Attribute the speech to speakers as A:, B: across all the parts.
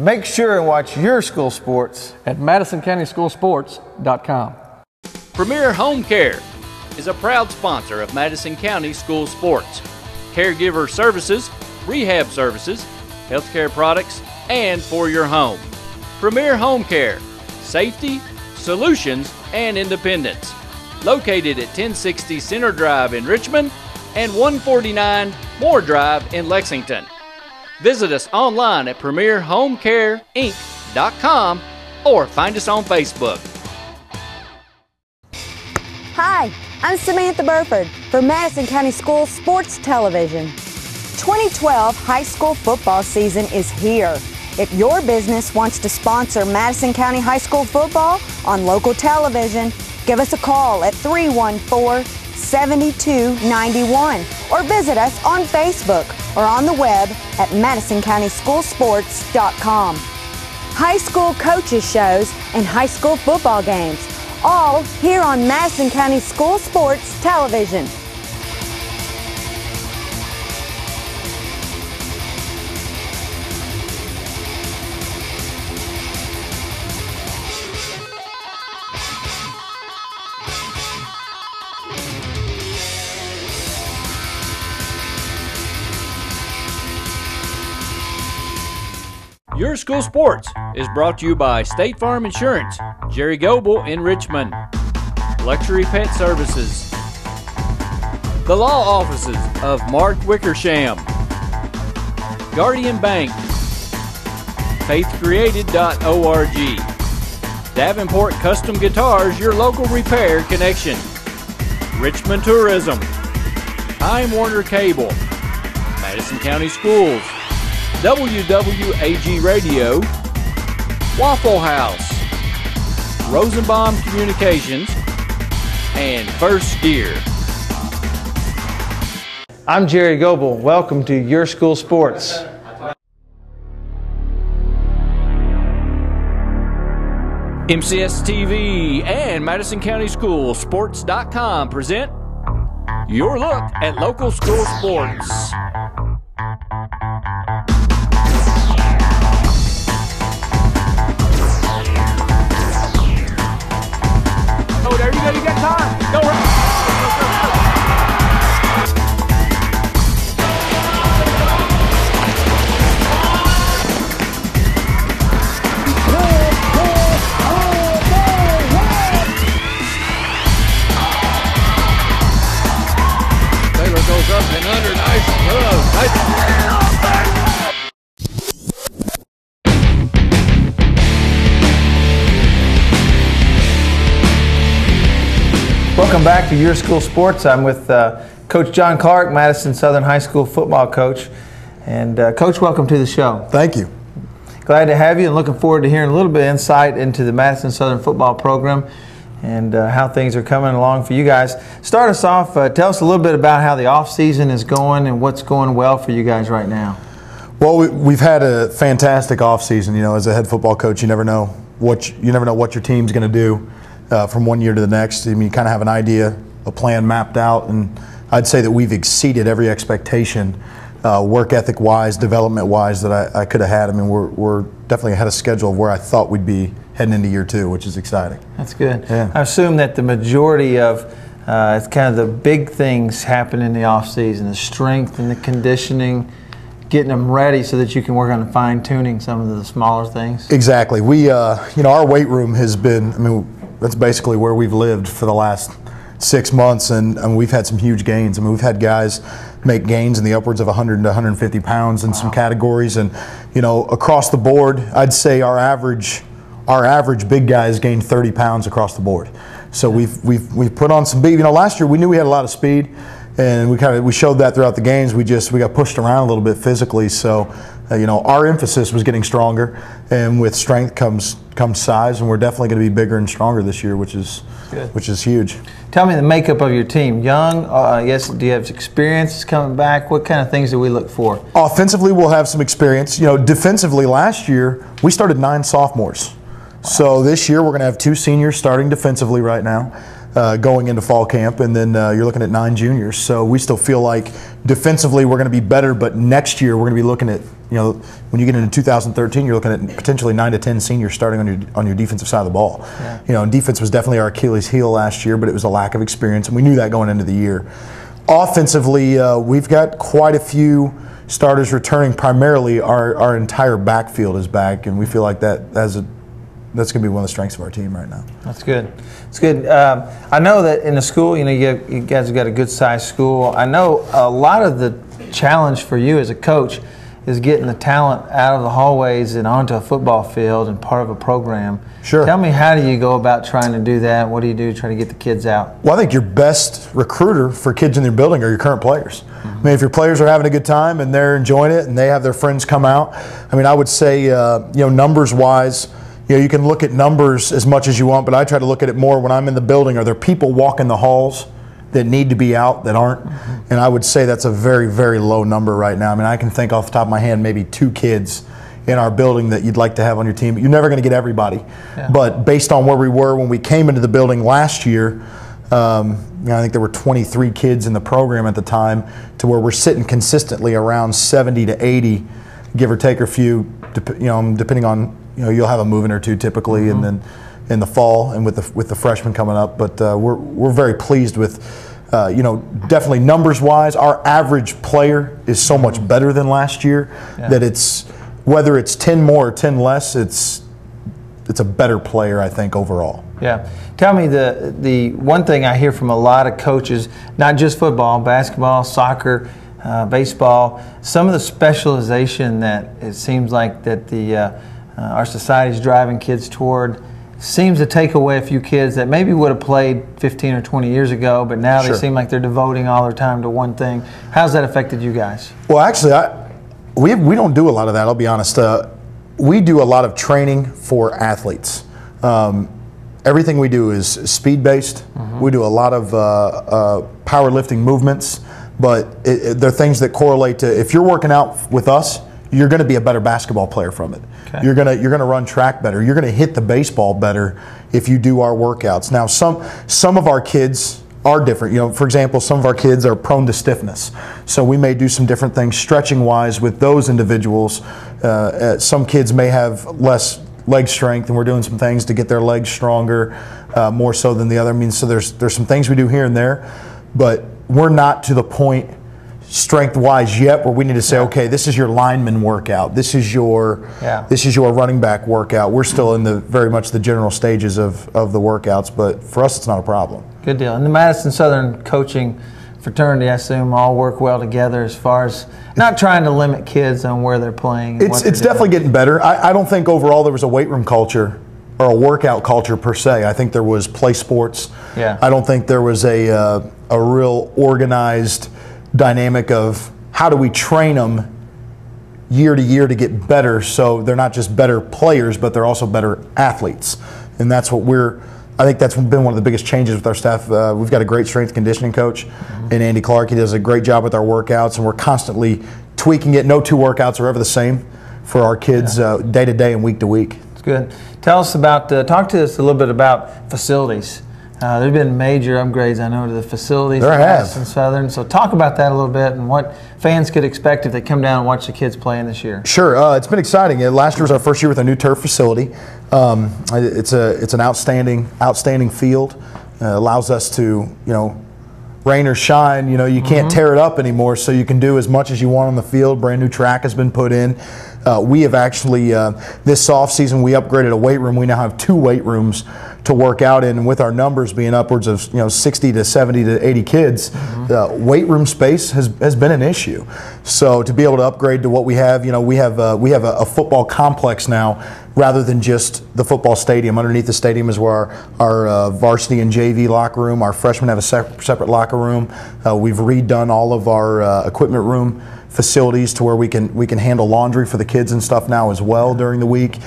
A: Make sure and watch your school sports
B: at MadisonCountySchoolSports.com.
C: Premier Home Care is a proud sponsor of Madison County School Sports. Caregiver services, rehab services, healthcare products, and for your home. Premier Home Care, safety, solutions, and independence. Located at 1060 Center Drive in Richmond and 149 Moore Drive in Lexington. Visit us online at premierhomecareinc.com or find us on Facebook.
D: Hi, I'm Samantha Burford for Madison County School Sports Television. 2012 high school football season is here. If your business wants to sponsor Madison County High School football on local television, give us a call at 314-7291 or visit us on Facebook or on the web at MadisonCountySchoolSports.com. High school coaches shows and high school football games, all here on Madison County School Sports Television.
C: Your School Sports is brought to you by State Farm Insurance, Jerry Goble in Richmond, Luxury Pet Services, the law offices of Mark Wickersham, Guardian Bank, faithcreated.org, Davenport Custom Guitars, your local repair connection, Richmond Tourism, Time Warner Cable, Madison County Schools, WWAG Radio, Waffle House, Rosenbaum Communications, and First Gear.
A: I'm Jerry Goble. Welcome to Your School Sports.
C: MCS TV and Madison County School Sports.com present your look at local school sports. Oh, there you go. You got time. Go right. Taylor goes up and under. Nice. Nice.
A: Welcome back to Your School Sports. I'm with Coach Jon Clark, Madison Southern High School football coach. And Coach, welcome to the show.
E: Thank you.
A: Glad to have you and looking forward to hearing a little bit of insight into the Madison Southern football program and how things are coming along for you guys. Start us off, tell us a little bit about how the off season is going and what's going well for you guys right now.
E: Well, we've had a fantastic off season. You know, as a head football coach, you never know what your team's going to do from one year to the next. I mean, you kind of have an idea, a plan mapped out, and I'd say that we've exceeded every expectation, work ethic wise, development wise, that I could have had. I mean, we're definitely ahead of schedule of where I thought we'd be heading into year two, which is exciting.
A: That's good.
E: Yeah.
A: I assume that the majority of it's kind of the big things happen in the off season, the strength and the conditioning, getting them ready so that you can work on fine tuning some of the smaller things.
E: Exactly. We, you know, our weight room has been, I mean, that's basically where we've lived for the last 6 months, and we've had some huge gains. I mean, we've had guys make gains in the upwards of 100 to 150 pounds in some categories, and you know, across the board, I'd say our average big guys gained 30 pounds across the board. So we've put on some big. You know, last year we knew we had a lot of speed, and we showed that throughout the games. We got pushed around a little bit physically, so. You know, our emphasis was getting stronger, and with strength comes size, and we're definitely going to be bigger and stronger this year, which is huge.
A: Tell me the makeup of your team. Young, yes. Do you have experience coming back? What kind of things do we look for?
E: Offensively, we'll have some experience. You know, defensively, last year we started 9 sophomores, so this year we're going to have 2 seniors starting defensively right now. going into fall camp, and then you're looking at 9 juniors. So we still feel like defensively we're going to be better, but next year we're going to be looking at, when you get into 2013, you're looking at potentially 9 to 10 seniors starting on your defensive side of the ball. Yeah. And defense was definitely our Achilles heel last year, but it was a lack of experience, and we knew that going into the year. Offensively, we've got quite a few starters returning. Primarily, our entire backfield is back, and we feel like that's going to be one of the strengths of our team right now.
A: That's good. It's good. I know that in the school, you guys have got a good-sized school. I know a lot of the challenge for you as a coach is getting the talent out of the hallways and onto a football field and part of a program.
E: Sure.
A: Tell me, how do you go about trying to do that? What do you do to try to get the kids out?
E: Well, I think your best recruiter for kids in their building are your current players. I mean, if your players are having a good time and they're enjoying it and they have their friends come out, I mean, I would say, numbers-wise, you can look at numbers as much as you want, but I try to look at it more when I'm in the building. Are there people walking the halls that need to be out that aren't? And I would say that's a very, very low number right now. I mean, I can think off the top of my hand maybe 2 kids in our building that you'd like to have on your team. You're never going to get everybody. Yeah. But based on where we were when we came into the building last year, I think there were 23 kids in the program at the time, to where we're sitting consistently around 70 to 80, give or take a few, depending on, you'll have a moving or two typically, and then in the fall and with the freshmen coming up. But we're very pleased with, definitely numbers-wise, our average player is so much better than last year that it's, whether it's 10 more or 10 less, it's a better player, I think, overall.
A: Yeah. Tell me, the one thing I hear from a lot of coaches, not just football, basketball, soccer, baseball, some of the specialization that it seems like that our society is driving kids toward seems to take away a few kids that maybe would have played 15 or 20 years ago, but now they seem like they're devoting all their time to one thing. How's that affected you guys?
E: Well, actually, we don't do a lot of that, I'll be honest. We do a lot of training for athletes. Everything we do is speed-based. We do a lot of powerlifting movements, but they're things that correlate to, if you're working out with us, you're going to be a better basketball player from it. Okay. You're gonna run track better. You're going to hit the baseball better if you do our workouts. Now, some of our kids are different. For example, some of our kids are prone to stiffness, so we may do some different things stretching-wise with those individuals. Some kids may have less leg strength, and we're doing some things to get their legs stronger, more so than the other. I mean, so there's some things we do here and there, but we're not to the point strength-wise yet where we need to say, okay, this is your lineman workout, this is your running back workout. We're still in very much the general stages of the workouts, but for us, it's not a problem.
A: Good deal. And the Madison Southern coaching fraternity, I assume, all work well together as far as not trying to limit kids on where they're playing.
E: It's definitely getting better. I don't think overall there was a weight room culture or a workout culture per se. I think there was play sports. Yeah. I don't think there was a real organized dynamic of how do we train them year to year to get better, so they're not just better players, but they're also better athletes. And that's what I think that's been one of the biggest changes with our staff. We've got a great strength conditioning coach in Andy Clark. He does a great job with our workouts, and we're constantly tweaking it. No 2 workouts are ever the same for our kids day to day and week to week.
A: It's good. Tell us about, talk to us a little bit about facilities. There have been major upgrades, I know, to the facilities
E: at
A: Madison Southern. So talk about that a little bit and what fans could expect if they come down and watch the kids playing this year.
E: Sure. It's been exciting. Last year was our first year with a new turf facility. It's an outstanding field. Allows us to, rain or shine, you can't tear it up anymore, so you can do as much as you want on the field. Brand new track has been put in. We have actually, this off season, we upgraded a weight room. We now have 2 weight rooms to work out in, and with our numbers being upwards of 60 to 70 to 80 kids, weight room space has been an issue. So to be able to upgrade to what we have, we have a football complex now rather than just the football stadium. Underneath the stadium is where our varsity and JV locker room. Our freshmen have a separate locker room. We've redone all of our equipment room facilities to where we can handle laundry for the kids and stuff now as well during the week.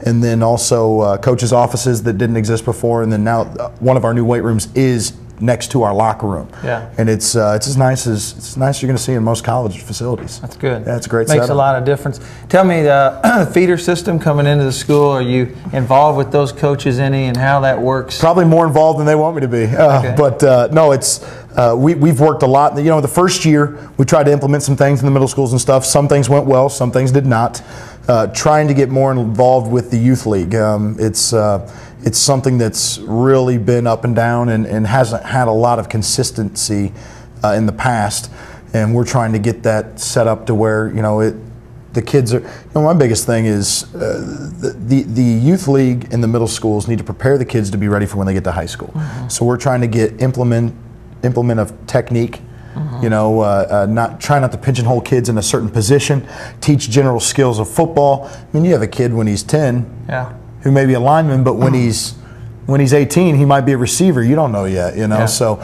E: And then also coaches' offices that didn't exist before. And then now one of our new weight rooms is next to our locker room.
A: Yeah.
E: And it's as nice as you're going to see in most college facilities.
A: That's good.
E: Yeah, it's a great
A: Makes
E: setup.
A: a lot of difference. Tell me, the feeder system coming into the school, are you involved with those coaches any, and how that works?
E: Probably more involved than they want me to be.
A: Okay.
E: But no, it's we've worked a lot. You know, the first year we tried to implement some things in the middle schools and stuff. Some things went well, some things did not. Trying to get more involved with the youth league. It's something that's really been up and down and hasn't had a lot of consistency in the past. And we're trying to get that set up to where, you know, the kids are, you know, my biggest thing is the youth league and the middle schools need to prepare the kids to be ready for when they get to high school. Mm-hmm. So we're trying to get implement of technique. Mm-hmm. You know, try not to pigeonhole kids in a certain position, teach general skills of football. I mean, you have a kid when he's 10 who may be a lineman, but when he's 18, he might be a receiver. You don't know yet, you know. Yeah. So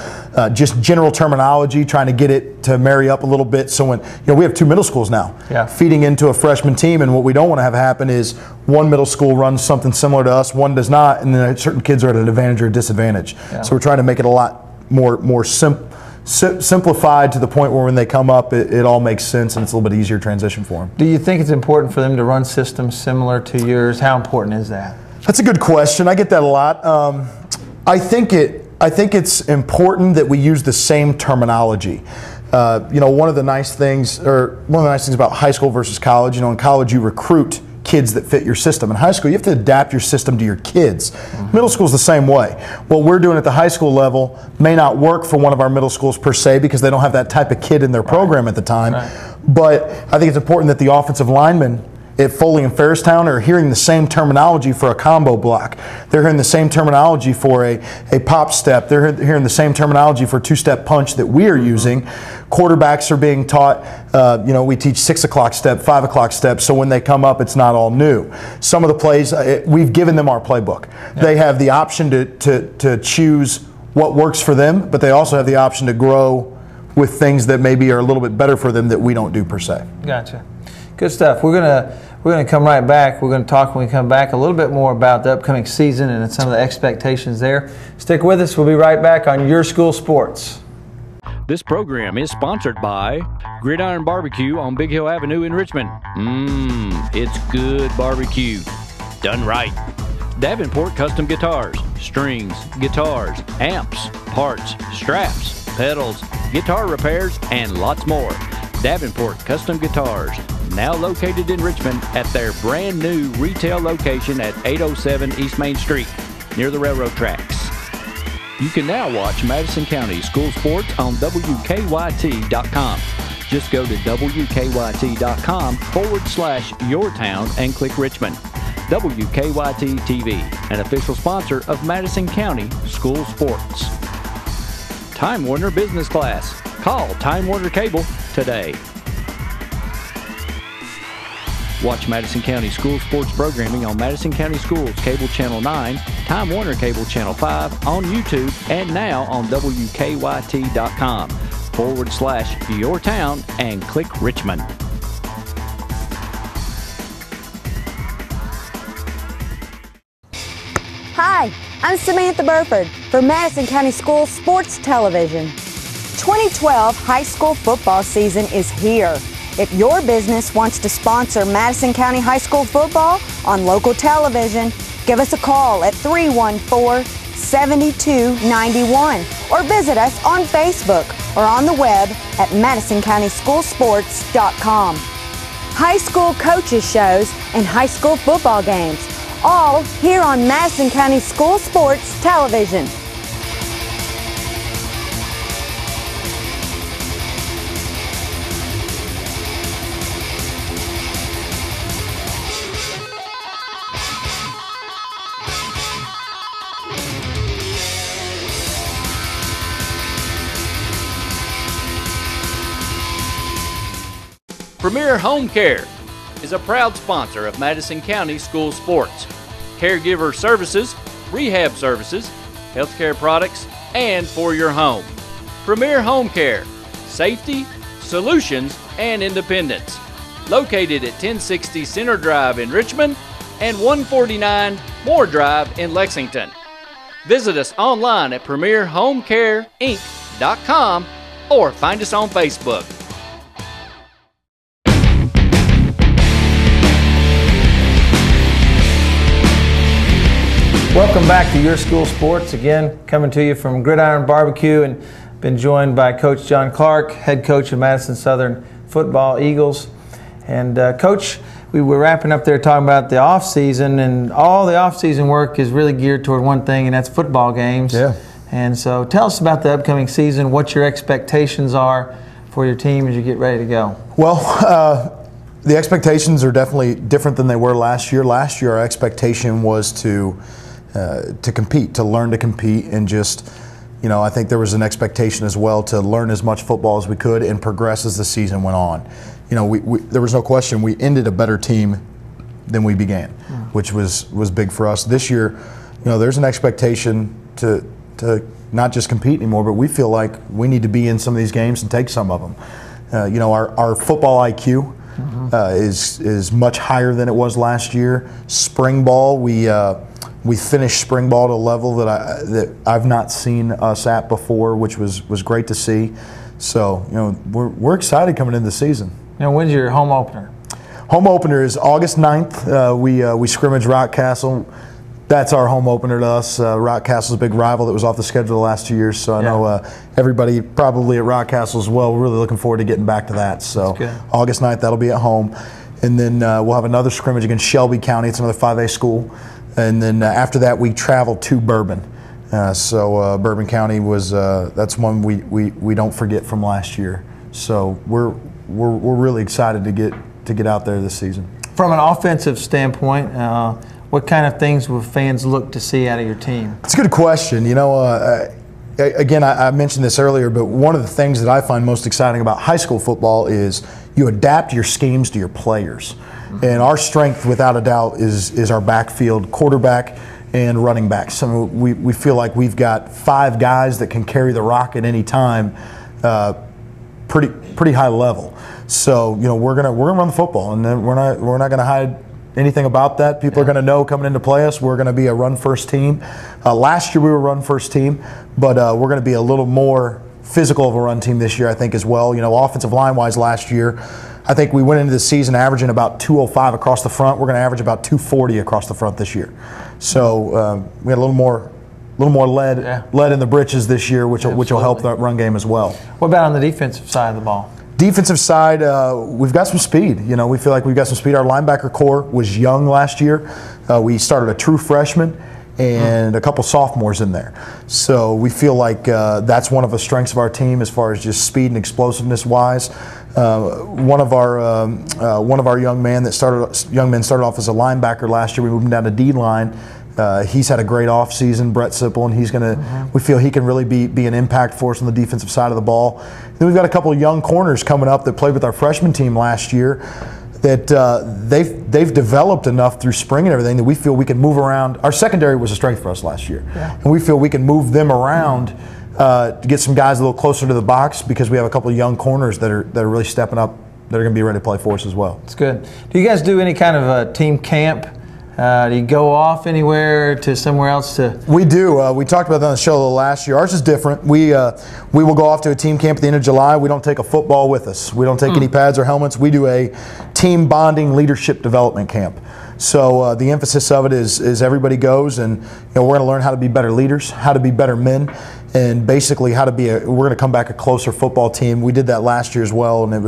E: just general terminology, trying to get it to marry up a little bit. So when, you know, we have 2 middle schools now, feeding into a freshman team, and what we don't want to have happen is one middle school runs something similar to us, one does not, and then certain kids are at an advantage or a disadvantage. Yeah. So we're trying to make it a lot more simplified to the point where when they come up, it all makes sense and it's a little bit easier transition for them.
A: Do you think it's important for them to run systems similar to yours? How important is that?
E: That's a good question. I get that a lot. I think it's important that we use the same terminology. You know, one of the nice things about high school versus college, you know, in college you recruit kids that fit your system. In high school, you have to adapt your system to your kids. Mm-hmm. Middle school is the same way. What we're doing at the high school level may not work for one of our middle schools per se because they don't have that type of kid in their program at the time. Right. But I think it's important that the offensive linemen at Foley and Ferristown are hearing the same terminology for a combo block. They're hearing the same terminology for a pop step. They're hearing the same terminology for a 2-step punch that we are using. Quarterbacks are being taught, you know, we teach 6 o'clock step, 5 o'clock step, so when they come up, it's not all new. Some of the plays, we've given them our playbook. Yeah. They have the option to choose what works for them, but they also have the option to grow with things that maybe are a little bit better for them that we don't do per se.
A: Gotcha. Good stuff. We're gonna come right back. We're gonna talk when we come back a little bit more about the upcoming season and some of the expectations there. Stick with us. We'll be right back on Your School Sports.
C: This program is sponsored by Gridiron Barbecue on Big Hill Avenue in Richmond. It's good barbecue done right. Davenport Custom Guitars, strings, guitars, amps, parts, straps, pedals, guitar repairs, and lots more. Davenport Custom Guitars, now located in Richmond at their brand new retail location at 807 East Main Street, near the railroad tracks. You can now watch Madison County School Sports on WKYT.com. Just go to WKYT.com/yourtown and click Richmond. WKYT TV, an official sponsor of Madison County School Sports. Time Warner Business Class. Call Time Warner Cable today. Watch Madison County School Sports programming on Madison County Schools Cable Channel 9, Time Warner Cable Channel 5, on YouTube, and now on WKYT.com/yourtown and click Richmond.
D: Hi, I'm Samantha Burford for Madison County Schools Sports Television. 2012 high school football season is here. If your business wants to sponsor Madison County High School football on local television, give us a call at 314-7291 or visit us on Facebook or on the web at MadisonCountySchoolSports.com. High school coaches shows and high school football games, all here on Madison County School Sports Television.
C: Premier Home Care is a proud sponsor of Madison County School Sports. Caregiver services, rehab services, healthcare products, and for your home. Premier Home Care, safety, solutions, and independence. Located at 1060 Center Drive in Richmond and 149 Moore Drive in Lexington. Visit us online at premierhomecareinc.com or find us on Facebook.
A: Welcome back to Your School Sports. Again, coming to you from Gridiron Barbecue, and been joined by Coach Jon Clark, head coach of Madison Southern Football Eagles. And Coach, we were wrapping up there talking about the off season, and all the off season work is really geared toward one thing, and that's football games.
E: Yeah.
A: And so tell us about the upcoming season, what your expectations are for your team as you get ready to go.
E: Well, the expectations are definitely different than they were last year. Last year, our expectation was to compete, to learn to compete, and just, you know, I think there was an expectation as well to learn as much football as we could and progress as the season went on. You know, there was no question we ended a better team than we began, which was big for us. This year, you know, there's an expectation to not just compete anymore, but we feel like we need to be in some of these games and take some of them. You know, our football IQ is much higher than it was last year. Spring ball, we finished spring ball to a level that I've not seen us at before, which was great to see. So, you know, we're excited coming into the season.
A: Now, when's your home opener?
E: Home opener is August 9th. We scrimmage Rockcastle. That's our home opener to us. Rockcastle's a big rival that was off the schedule the last 2 years, so I know everybody probably at Rockcastle as well. We're really looking forward to getting back to that. So August 9th, that'll be at home. And then we'll have another scrimmage against Shelby County. It's another 5A school. And then after that, we travel to Bourbon. Bourbon County was that's one we don't forget from last year. So we're really excited to get out there this season.
A: From an offensive standpoint, what kind of things will fans look to see out of your team?
E: It's a good question. You know, again, I mentioned this earlier, but one of the things that I find most exciting about high school football is you adapt your schemes to your players. And our strength, without a doubt, is our backfield, quarterback and running back. So we feel like we've got 5 guys that can carry the rock at any time, pretty high level. So, you know, we're gonna run the football, and then we're not gonna hide anything about that. People are gonna know coming in to play us, we're gonna be a run first team. Last year we were a run first team, but we're gonna be a little more physical of a run team this year, I think, as well. You know, offensive line wise, last year, I think we went into the season averaging about 205 across the front. We're going to average about 240 across the front this year. So we had a little more lead in the britches this year, which will help that run game as well.
A: What about on the defensive side of the ball?
E: Defensive side, we've got some speed. You know, we feel like we've got some speed. Our linebacker core was young last year. We started a true freshman and a couple sophomores in there. So we feel like that's one of the strengths of our team as far as just speed and explosiveness wise. One of our young men started off as a linebacker last year. We moved him down to D-line. He's had a great offseason, Brett Sipple, and he's gonna. We feel he can really be an impact for us on the defensive side of the ball. Then we've got a couple of young corners coming up that played with our freshman team last year. That they've developed enough through spring and everything that we feel we can move around. Our secondary was a strength for us last year, and we feel we can move them around to get some guys a little closer to the box because we have a couple of young corners that are really stepping up, that are going to be ready to play for us as well.
A: That's good. Do you guys do any kind of a team camp? Do you go off anywhere to somewhere else to? We
E: do. We talked about that on the show last year. Ours is different. We will go off to a team camp at the end of July. We don't take a football with us. We don't take any pads or helmets. We do a team bonding leadership development camp. So the emphasis of it is everybody goes, and we're going to learn how to be better leaders, how to be better men, and basically how to be we're going to come back a closer football team. We did that last year as well, and I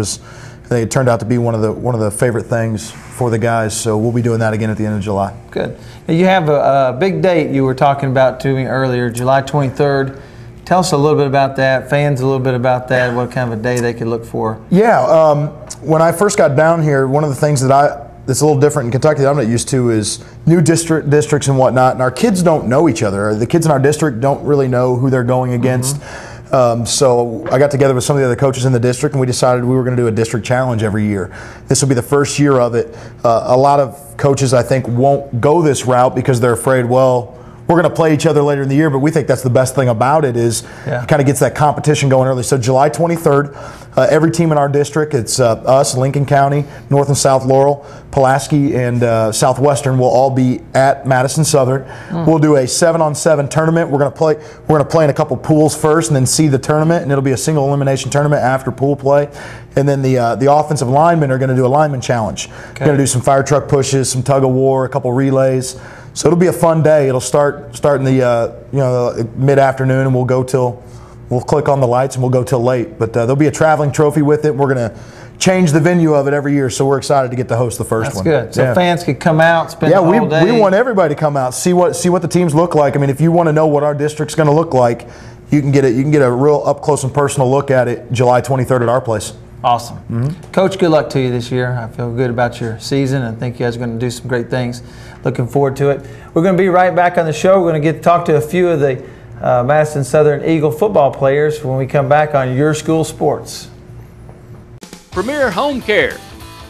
E: think it turned out to be one of the favorite things for the guys. So we'll be doing that again at the end of July.
A: Good. Now you have a big date you were talking about to me earlier, July 23rd. Tell us a little bit about that, fans a little bit about that, what kind of a day they could look for.
E: Yeah, when I first got down here, one of the things that's a little different in Kentucky that I'm not used to is new districts and whatnot, and our kids don't know each other. The kids in our district don't really know who they're going against. So I got together with some of the other coaches in the district, and we decided we were going to do a district challenge every year. This will be the first year of it. A lot of coaches, I think, won't go this route because they're afraid, well, we're going to play each other later in the year, but we think that's the best thing about it is it kind of gets that competition going early. So July 23rd, every team in our district, it's us, Lincoln County, North and South Laurel, Pulaski, and Southwestern will all be at Madison Southern. We'll do a 7-on-7 tournament. We're going to play in a couple pools first and then see the tournament, and it'll be a single elimination tournament after pool play. And then the offensive linemen are going to do a lineman challenge. We're going to do some fire truck pushes, some tug of war, a couple relays. So it'll be a fun day. It'll start in the mid-afternoon, and we'll click on the lights and we'll go till late. But there'll be a traveling trophy with it. We're going to change the venue of it every year, so we're excited to get to host the first one.
A: That's good. So fans could come out, spend the whole day.
E: We want everybody to come out, see what the teams look like. I mean, if you want to know what our district's going to look like, you can get a real up close and personal look at it July 23rd at our place.
A: Awesome. Coach, good luck to you this year. I feel good about your season and think you guys are going to do some great things. Looking forward to it. We're going to be right back on the show. We're going to get to talk to a few of the Madison Southern Eagle football players when we come back on Your School Sports.
C: Premier Home Care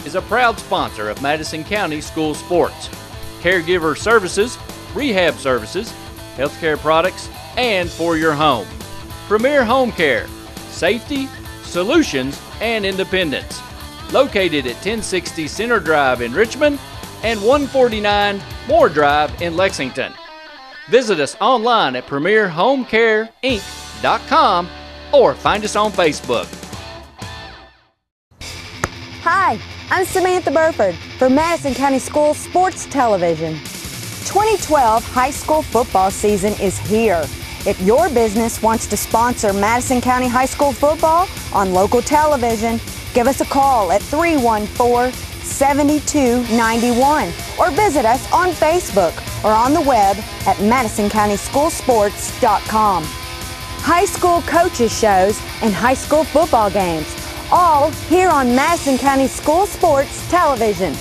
C: is a proud sponsor of Madison County School Sports. Caregiver services, rehab services, healthcare products, and for your home. Premier Home Care, safety, solutions, and independence. Located at 1060 Center Drive in Richmond and 149 Moore Drive in Lexington. Visit us online at premierhomecareinc.com or find us on Facebook.
D: Hi, I'm Samantha Burford for Madison County School Sports Television. 2012 high school football season is here. If your business wants to sponsor Madison County High School football on local television, give us a call at 314-7291 or visit us on Facebook or on the web at MadisonCountySchoolSports.com. High school coaches shows and high school football games, all here on Madison County School Sports Television.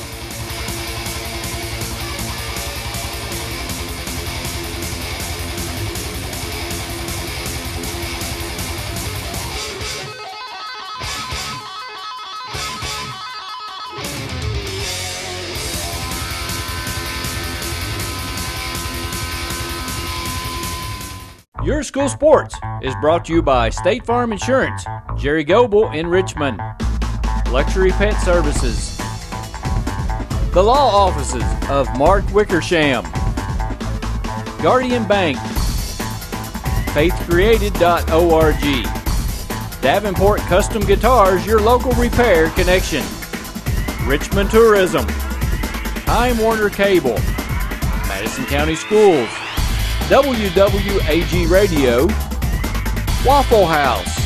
C: Your School Sports is brought to you by State Farm Insurance, Jerry Goble in Richmond, Luxury Pet Services, the law offices of Mark Wickersham, Guardian Bank, faithcreated.org, Davenport Custom Guitars, your local repair connection, Richmond Tourism, Time Warner Cable, Madison County Schools, WWAG Radio, Waffle House,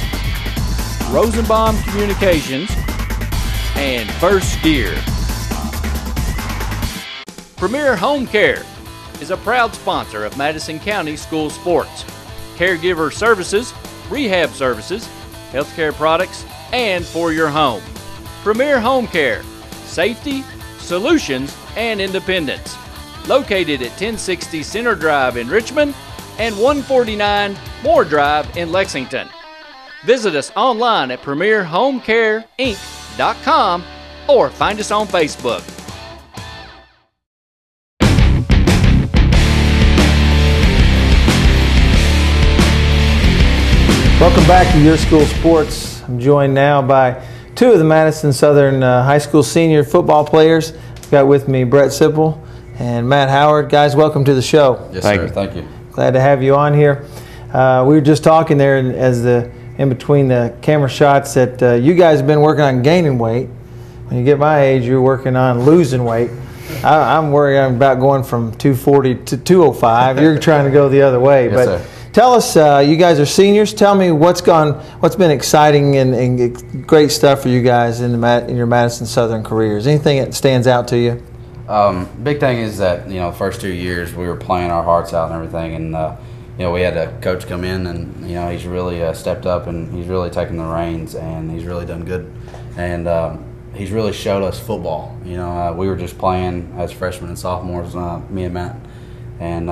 C: Rosenbaum Communications, and First Gear. Premier Home Care is a proud sponsor of Madison County School Sports. Caregiver services, rehab services, healthcare products, and for your home. Premier Home Care, safety, solutions, and independence. Located at 1060 Center Drive in Richmond and 149 Moore Drive in Lexington. Visit us online at premierhomecareinc.com or find us on Facebook.
A: Welcome back to Your School Sports. I'm joined now by two of the Madison Southern High School senior football players. I've got with me Brett Sipple and Matt Howard. Guys, welcome to the show.
B: Yes, sir. Thank you.
A: Glad to have you on here. We were just talking there in between the camera shots that you guys have been working on gaining weight. When you get my age, you're working on losing weight. I'm worried about going from 240 to 205. You're trying to go the other way.
B: Yes,
A: but
B: sir.
A: Tell us, you guys are seniors. Tell me what's been exciting and great stuff for you guys in your Madison Southern careers. Anything that stands out to you?
B: Big thing is that, the first 2 years we were playing our hearts out and everything, and we had a coach come in, and he's really stepped up, and he's really taken the reins, and he's really done good, and he's really showed us football. We were just playing as freshmen and sophomores, me and Matt, and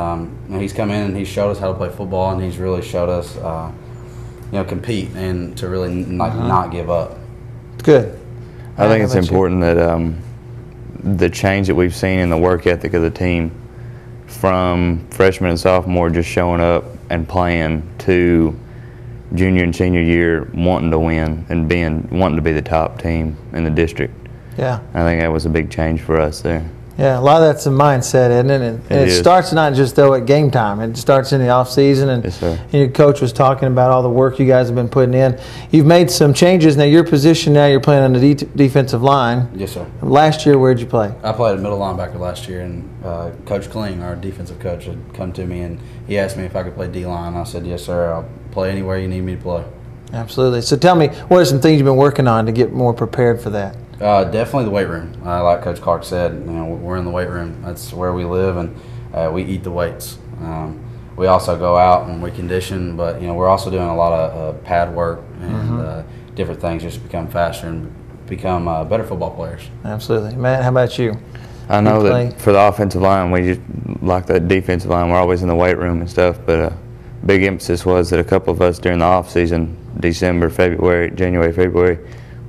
B: he's come in and he's showed us how to play football, and he's really showed us compete and to really not give up.
A: Good.
F: I think it's important that the change that we've seen in the work ethic of the team from freshman and sophomore just showing up and playing to junior and senior year wanting to win and wanting to be the top team in the district.
A: Yeah.
F: I think that was a big change for us there.
A: Yeah, a lot of that's a mindset, isn't it? And it starts not just though at game time. It starts in the off season, and,
F: yes, sir.
A: And your coach was talking about all the work you guys have been putting in. You've made some changes. Now your position now, you're playing on the defensive line.
B: Yes, sir.
A: Last year, where'd you play?
B: I played a middle linebacker last year, and Coach Kling, our defensive coach, had come to me and he asked me if I could play D-line. I said, yes, sir. I'll play anywhere you need me to play.
A: Absolutely. So tell me, what are some things you've been working on to get more prepared for that?
B: Definitely the weight room. Like Coach Clark said, we're in the weight room. That's where we live, and we eat the weights. We also go out and we condition, but we're also doing a lot of pad work and different things just to become faster and become better football players.
A: Absolutely. Matt, how about you?
F: I know that for the offensive line, we just like that defensive line. We're always in the weight room and stuff, but a big emphasis was that a couple of us during the off season, December, February, January, February,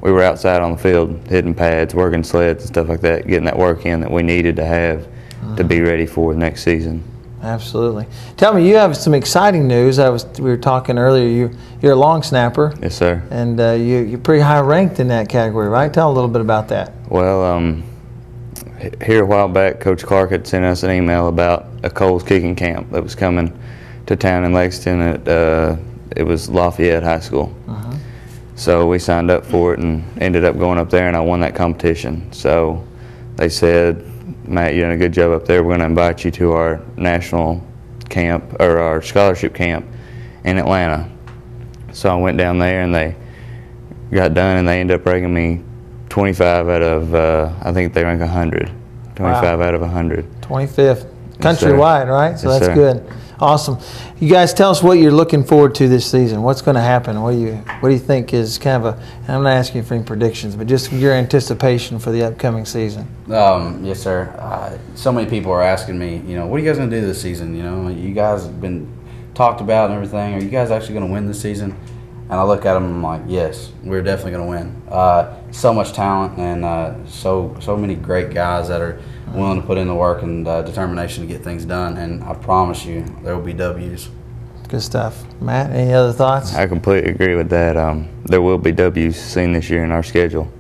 F: we were outside on the field hitting pads, working sleds and stuff like that, getting that work in that we needed to have to be ready for the next season.
A: Absolutely. Tell me, you have some exciting news. We were talking earlier. You're a long snapper.
F: Yes, sir.
A: And you're pretty high ranked in that category, right? Tell a little bit about that.
F: Well, here a while back, Coach Clark had sent us an email about a Coles kicking camp that was coming to town in Lexington. It was Lafayette High School. So we signed up for it and ended up going up there, and I won that competition. So they said, Matt, you're doing a good job up there. We're going to invite you to our national camp, or our scholarship camp in Atlanta. So I went down there, and they got done, and they ended up ranking me 25 out of, I think they rank 100. 25 out of 100.
A: 25th. Countrywide, right? So
F: yes,
A: that's
F: sir.
A: Good. Awesome. You guys tell us what you're looking forward to this season. What's going to happen? What do you think is kind of and I'm not asking you for any predictions, but just your anticipation for the upcoming season.
B: Yes, sir. So many people are asking me, what are you guys going to do this season? You guys have been talked about and everything. Are you guys actually going to win this season? And I look at them and I'm like, yes, we're definitely going to win. So much talent and so many great guys that are willing to put in the work and determination to get things done. And I promise you, there will be W's.
A: Good stuff. Matt, any other thoughts?
F: I completely agree with that. There will be W's seen this year in our schedule.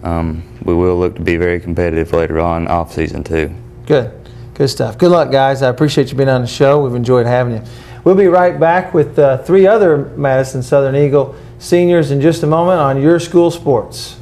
F: We will look to be very competitive later on off season too. Good
A: stuff. Good luck, guys. I appreciate you being on the show. We've enjoyed having you. We'll be right back with 3 other Madison Southern Eagle seniors in just a moment on Your School Sports.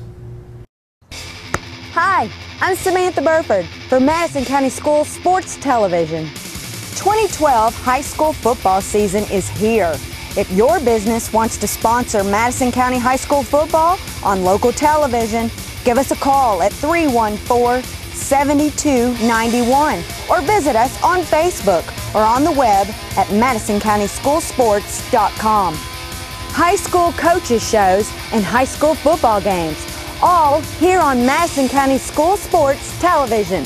D: Hi, I'm Samantha Burford for Madison County School Sports Television. 2012 high school football season is here. If your business wants to sponsor Madison County High School football on local television, give us a call at 314-7291 or visit us on Facebook or on the web at MadisonCountySchoolSports.com. High school coaches shows and high school football games, all here on Madison County School Sports Television.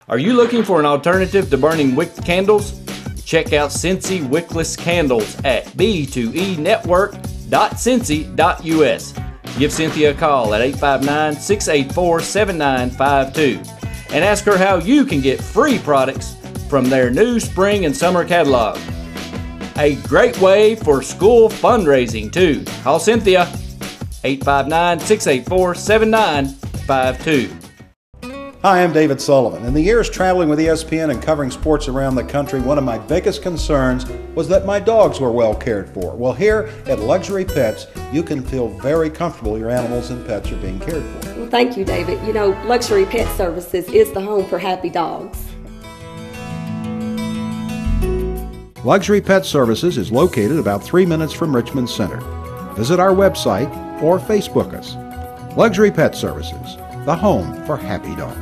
C: Are you looking for an alternative to burning wick candles? Check out Cincy Wickless Candles at b2enetwork.cincy.us. Give Cynthia a call at 859-684-7952 and ask her how you can get free products from their new spring and summer catalog. A great way for school fundraising too. Call Cynthia 859-684-7952.
G: Hi, I'm David Sullivan. In the years traveling with ESPN and covering sports around the country, one of my biggest concerns was that my dogs were well cared for. Well, here at Luxury Pets, you can feel very comfortable your animals and pets are being cared for.
H: Well, thank you, David. Luxury Pet Services is the home for happy dogs.
G: Luxury Pet Services is located about 3 minutes from Richmond Center. Visit our website or Facebook us. Luxury Pet Services, the home for happy dogs.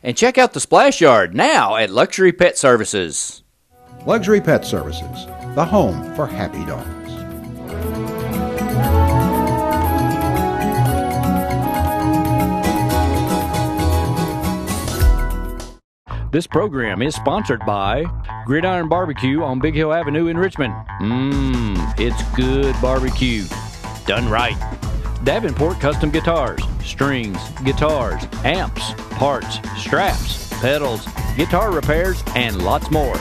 C: And check out the Splash Yard now at Luxury Pet Services.
G: Luxury Pet Services, the home for happy dogs.
C: This program is sponsored by Gridiron Barbecue on Big Hill Avenue in Richmond. It's good barbecue, done right. Davenport Custom Guitars, strings, guitars, amps, parts, straps, pedals, guitar repairs, and lots more.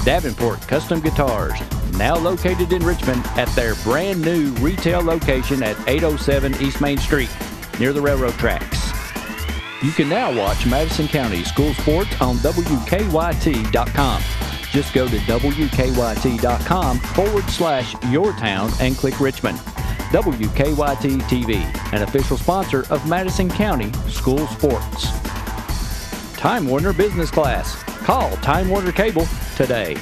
C: Davenport Custom Guitars, now located in Richmond at their brand new retail location at 807 East Main Street, near the railroad tracks. You can now watch Madison County School Sports on WKYT.com. Just go to WKYT.com/yourtown and click Richmond. WKYT TV, an official sponsor of Madison County School Sports. Time Warner Business Class. Call Time Warner Cable today.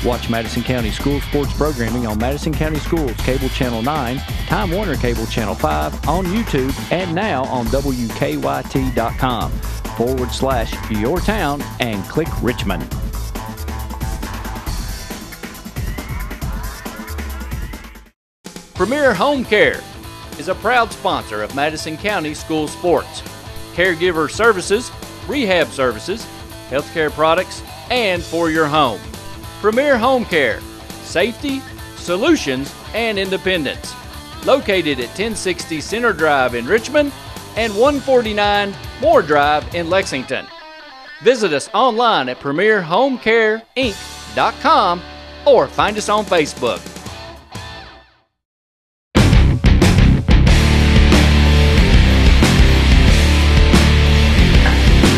C: Watch Madison County School Sports programming on Madison County Schools Cable Channel 9, Time Warner Cable Channel 5, on YouTube, and now on WKYT.com/yourtown and click Richmond. Premier Home Care is a proud sponsor of Madison County School Sports. Caregiver services, rehab services, healthcare products, and for your home. Premier Home Care, safety, solutions, and independence. Located at 1060 Center Drive in Richmond and 149 Moore Drive in Lexington. Visit us online at premierhomecareinc.com or find us on Facebook.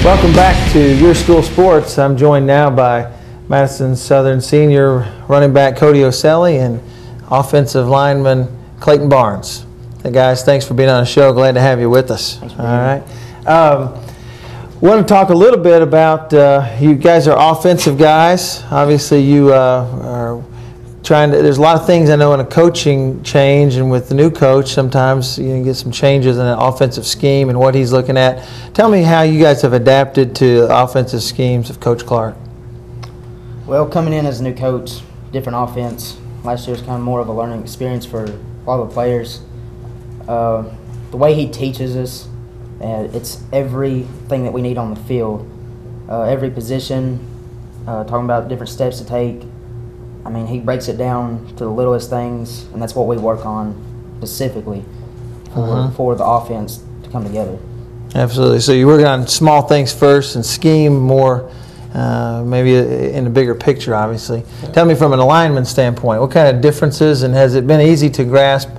A: Welcome back to Your School Sports. I'm joined now by Madison Southern senior running back Cody Oselli and offensive lineman Clayton Barnes. Hey guys, thanks for being on the show. Glad to have you with us. All right. Want to talk a little bit about you guys are offensive guys. Obviously, you are trying to. There's a lot of things I know in a coaching change, and with the new coach, sometimes you get some changes in an offensive scheme and what he's looking at. Tell me how you guys have adapted to the offensive schemes of Coach Clark.
I: Well, coming in as a new coach, different offense. Last year was kind of more of a learning experience for all the players. The way he teaches us, it's everything that we need on the field. Every position, talking about different steps to take. I mean, he breaks it down to the littlest things, and that's what we work on specifically for the offense to come together. Absolutely.
A: So you work on small things first and scheme more, maybe in a bigger picture, obviously. Yeah. Tell me from an alignment standpoint, what kind of differences, and has it been easy to grasp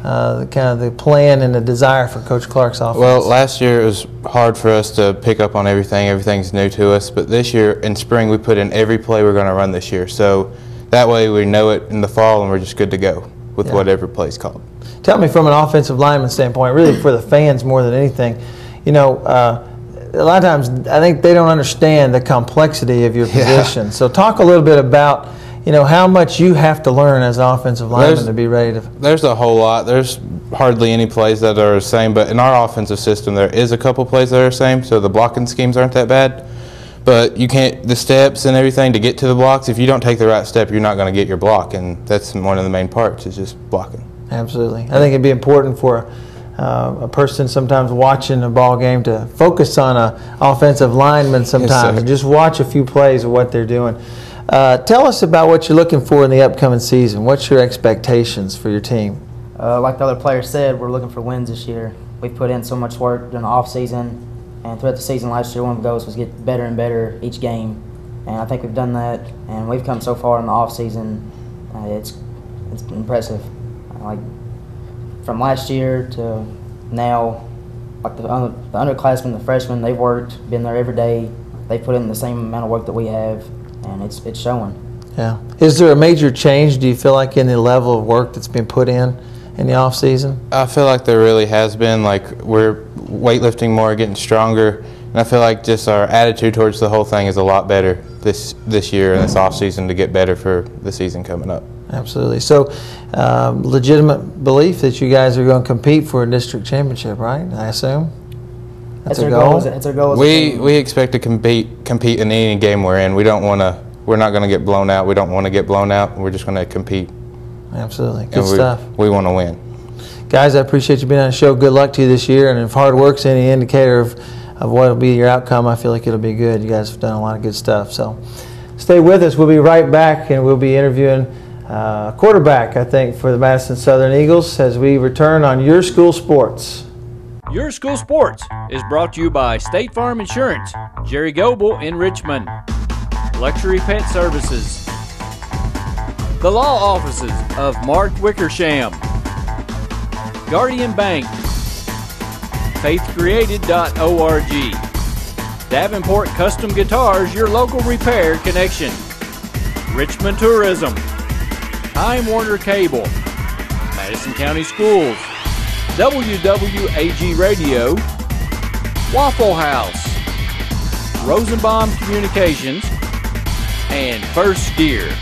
A: the plan and the desire for Coach Clark's offense?
F: Well, last year it was hard for us to pick up on everything. Everything's new to us. But this year, in spring, we put in every play we're going to run this year. So that way we know it in the fall and we're just good to go with whatever play's called. Tell me from an offensive lineman standpoint, really for the fans more than anything, you know, a lot of times I think they don't understand the complexity of your position. So talk a little bit about, you know, how much you have to learn as an offensive lineman to be ready to. There's a whole lot. There's hardly any plays that are the same, but in our offensive system there is a couple plays that are the same, so the blocking schemes aren't that bad. But you can't, the steps and everything to get to the blocks, if you don't take the right step, you're not going to get your block, and that's one of the main parts is just blocking. Absolutely. I think it'd be important for a person sometimes watching a ball game to focus on an offensive lineman sometimes and just watch a few plays of what they're doing. Tell us about what you're looking for in the upcoming season. What's your expectations for your team?
I: Like the other players said, we're looking for wins this year. We've put in so much work during the off season. And throughout the season last year, one of the goals was to get better and better each game. And I think we've done that, and we've come so far in the off season. It's impressive. Like from last year to now, like the underclassmen, the freshmen, they've worked, been there every day. They put in the same amount of work that we have, and it's showing. Yeah. Is there a major change, do you feel like, in the level of work that's been put in the off season? I feel like there really has been. Like we're weightlifting more, getting stronger, and I feel like just our attitude towards the whole thing is a lot better this year and this off season to get better for the season coming up. Absolutely. So legitimate belief that you guys are going to compete for a district championship, right? I assume.
A: That's our goal.
I: It's our goal.
J: We expect to compete in any game we're in. We're not going to get blown out. We don't want to get blown out. We're just going to compete.
A: Absolutely. Good stuff.
J: We want to win.
A: Guys, I appreciate you being on the show. Good luck to you this year. And if hard work's any indicator of what will be your outcome, I feel like it'll be good. You guys have done a lot of good stuff. So stay with us. We'll be right back, and we'll be interviewing quarterback, I think, for the Madison Southern Eagles as we return on Your School Sports.
C: Your School Sports is brought to you by State Farm Insurance, Jerry Goble in Richmond, Luxury Pet Services, the law offices of Mark Wickersham, Guardian Bank, faithcreated.org, Davenport Custom Guitars, your local repair connection, Richmond Tourism, Time Warner Cable, Madison County Schools, WWAG Radio, Waffle House, Rosenbaum Communications, and First Gear.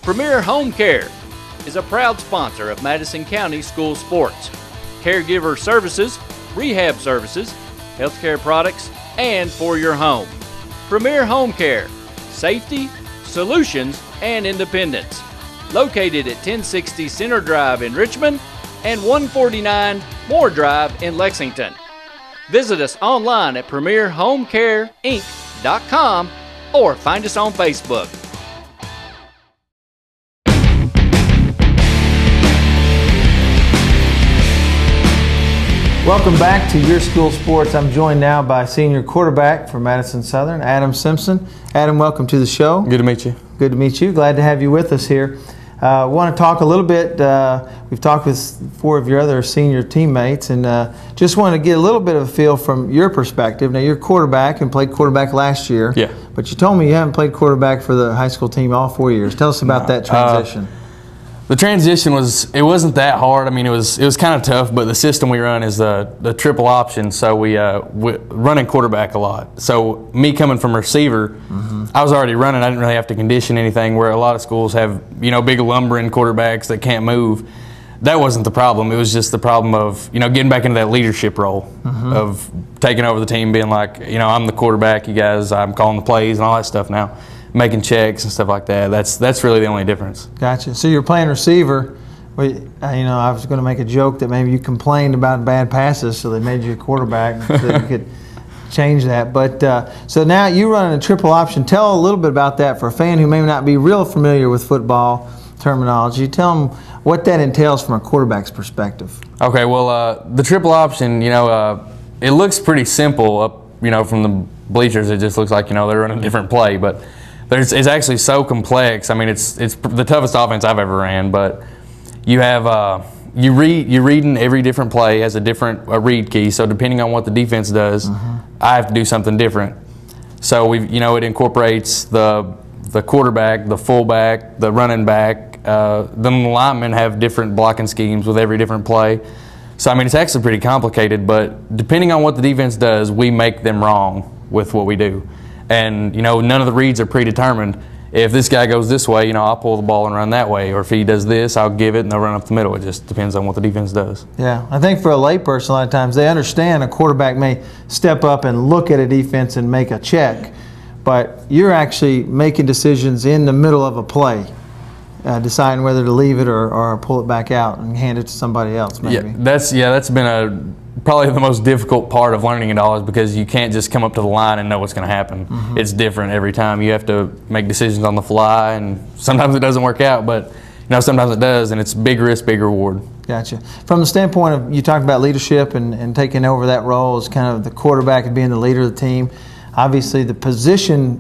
C: Premier Home Care is a proud sponsor of Madison County School Sports, caregiver services, rehab services, healthcare products, and for your home. Premier Home Care, safety, solutions, and independence. Located at 1060 Center Drive in Richmond and 149 Moore Drive in Lexington. Visit us online at premierhomecareinc.com or find us on Facebook.
A: Welcome back to Your School Sports. I'm joined now by senior quarterback for Madison Southern, Adam Simpson. Adam, welcome to the show.
J: Good to meet you.
A: Good to meet you. Glad to have you with us here. I want to talk a little bit. We've talked with 4 of your other senior teammates, and just want to get a little bit of a feel from your perspective. Now, you're quarterback and played quarterback last year.
J: Yeah.
A: But you told me you haven't played quarterback for the high school team all 4 years. Tell us about that transition.
J: The transition wasn't that hard. I mean, it was kind of tough, but the system we run is the triple option, so we running quarterback a lot. So me coming from receiver, I was already running. I didn't really have to condition anything, where a lot of schools have big lumbering quarterbacks that can't move. That wasn't the problem. It was just the problem of getting back into that leadership role of taking over the team, being like, I'm the quarterback, you guys, I'm calling the plays and all that stuff now. Making checks and stuff like that. That's really the only difference.
A: Gotcha. So you're playing receiver. I was going to make a joke that maybe you complained about bad passes, so they made you a quarterback so that you could change that. But so now you run a triple option. Tell a little bit about that for a fan who may not be real familiar with football terminology. Tell them what that entails from a quarterback's perspective.
J: Okay. Well, the triple option, it looks pretty simple up, from the bleachers. It just looks like they're running a different play, but it's actually so complex. I mean, it's the toughest offense I've ever ran. But you have you're reading every different play has a different read key. So depending on what the defense does, I have to do something different. So it incorporates the quarterback, the fullback, the running back. Then the linemen have different blocking schemes with every different play. So I mean, it's actually pretty complicated. But depending on what the defense does, we make them wrong with what we do. And none of the reads are predetermined. If this guy goes this way, I'll pull the ball and run that way. Or if he does this, I'll give it and they'll run up the middle. It just depends on what the defense does.
A: Yeah, I think for a layperson, a lot of times they understand a quarterback may step up and look at a defense and make a check, but you're actually making decisions in the middle of a play, deciding whether to leave it or pull it back out and hand it to somebody else. Maybe.
J: That's been probably the most difficult part of learning it all, is because you can't just come up to the line and know what's going to happen. It's different every time. You have to make decisions on the fly, and sometimes it doesn't work out, but sometimes it does, and it's big risk, big reward.
A: Gotcha. From the standpoint of, you talked about leadership and taking over that role as kind of the quarterback and being the leader of the team. obviously the position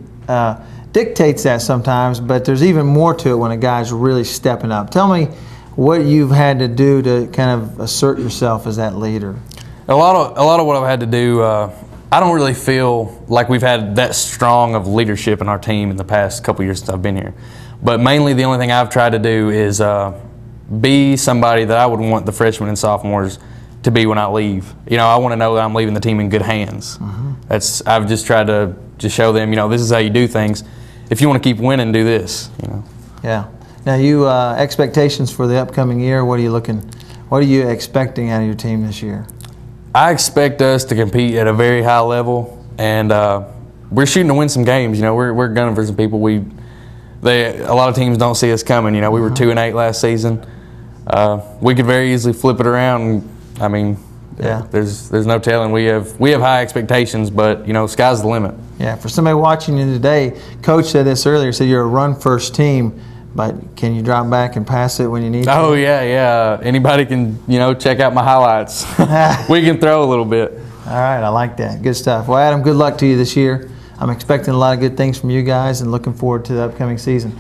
A: dictates that sometimes, but there's even more to it when a guy's really stepping up. Tell me what you've had to do to kind of assert yourself as that leader.
J: A lot of what I've had to do, I don't really feel like we've had that strong of leadership in our team in the past couple years since I've been here. But mainly the only thing I've tried to do is be somebody that I would want the freshmen and sophomores to be when I leave. You know, I want to know that I'm leaving the team in good hands. I've just tried to just show them, you know, this is how you do things. If you want to keep winning, do this. You know.
A: Yeah. Now, you expectations for the upcoming year. What are you expecting out of your team this year?
J: I expect us to compete at a very high level, and we're shooting to win some games. You know, we're gunning for some people. A lot of teams don't see us coming. You know, we were 2-8 last season. We could very easily flip it around. I mean, yeah. There's no telling. We have high expectations, but you know, sky's the limit. Yeah. For somebody watching you today, Coach said this earlier. Said you're a run-first team, but can you drop back and pass it when you need to? Oh yeah. Anybody can, you know, check out my highlights. We can throw a little bit. All right, I like that. Good stuff. Well, Adam, good luck to you this year. I'm expecting a lot of good things from you guys and looking forward to the upcoming season.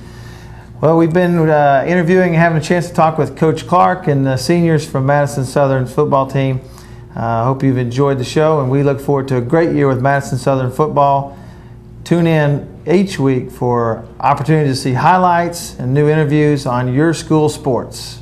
J: Well, we've been interviewing and having a chance to talk with Coach Clark and the seniors from Madison Southern's football team. I hope you've enjoyed the show, and we look forward to a great year with Madison Southern football. Tune in each week for opportunity to see highlights and new interviews on your school sports.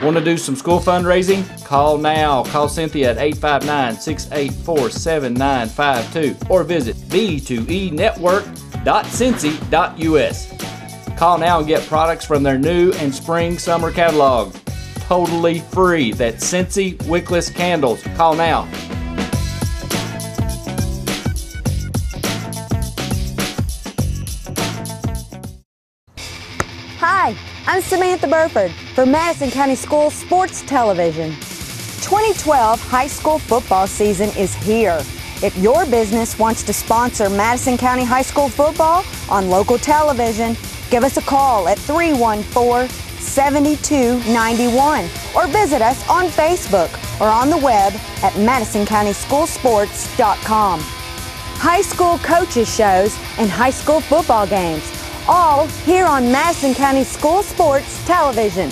C: Want to do some school fundraising? Call now. Call Cynthia at 859-684-7952 or visit b2enetwork.cincy.us. Call now and get products from their new and spring summer catalog. Totally free. That's Cincy Wickless Candles. Call now.
D: Hi, I'm Samantha Burford for Madison County Schools Sports Television. 2012 high school football season is here. If your business wants to sponsor Madison County High School football on local television, give us a call at 314-7291 or visit us on Facebook or on the web at MadisonCountySchoolSports.com. High school coaches shows and high school football games, all here on Madison County School Sports Television.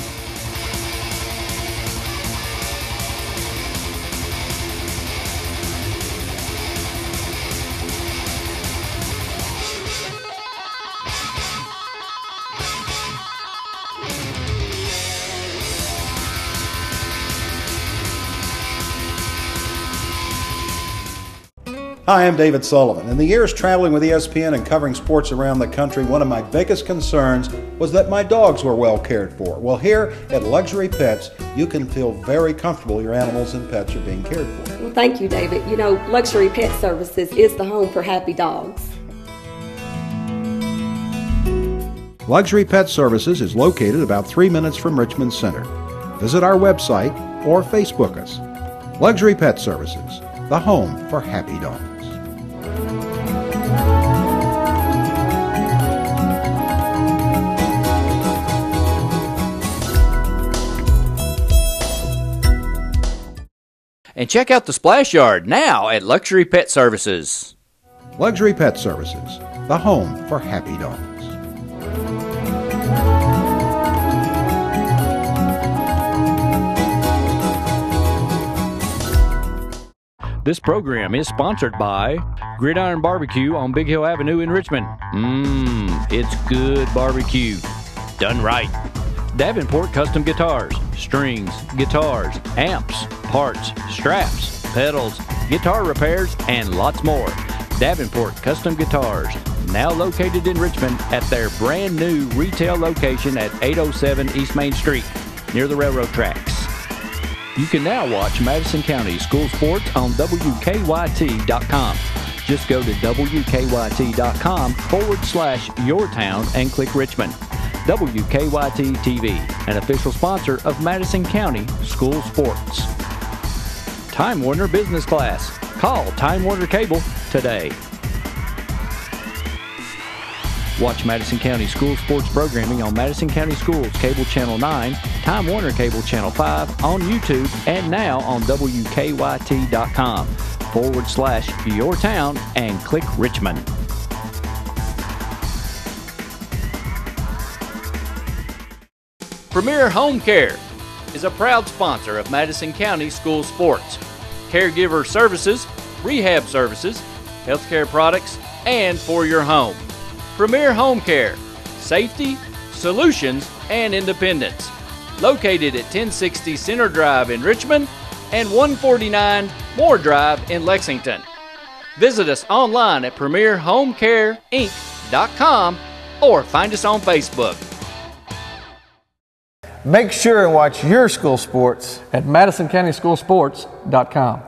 G: Hi, I'm David Sullivan. In the years traveling with ESPN and covering sports around the country, one of my biggest concerns was that my dogs were well cared for. Well, here at Luxury Pets, you can feel very comfortable your animals and pets are being cared for.
H: Well, thank you, David. You know, Luxury Pet Services is the home for happy dogs.
G: Luxury Pet Services is located about 3 minutes from Richmond Center. Visit our website or Facebook us. Luxury Pet Services, the home for happy dogs.
C: And check out the Splash Yard now at Luxury Pet Services.
G: Luxury Pet Services, the home for happy dogs.
C: This program is sponsored by Gridiron Barbecue on Big Hill Avenue in Richmond. It's good barbecue, done right. Davenport Custom Guitars, strings, guitars, amps, parts, straps, pedals, guitar repairs, and lots more. Davenport Custom Guitars, now located in Richmond at their brand new retail location at 807 East Main Street, near the railroad tracks. You can now watch Madison County School Sports on WKYT.com. Just go to WKYT.com/yourtown and click Richmond. WKYT TV, an official sponsor of Madison County School Sports. Time Warner Business Class. Call Time Warner Cable today. Watch Madison County School Sports programming on Madison County Schools Cable Channel 9, Time Warner Cable Channel 5, on YouTube, and now on WKYT.com/yourtown and click Richmond. Premier Home Care is a proud sponsor of Madison County School Sports. Caregiver services, rehab services, healthcare products, and for your home. Premier Home Care, safety, solutions, and independence. Located at 1060 Center Drive in Richmond and 149 Moore Drive in Lexington. Visit us online at premierhomecareinc.com or find us on Facebook.
A: Make sure and watch your school sports
K: at MadisonCountySchoolSports.com.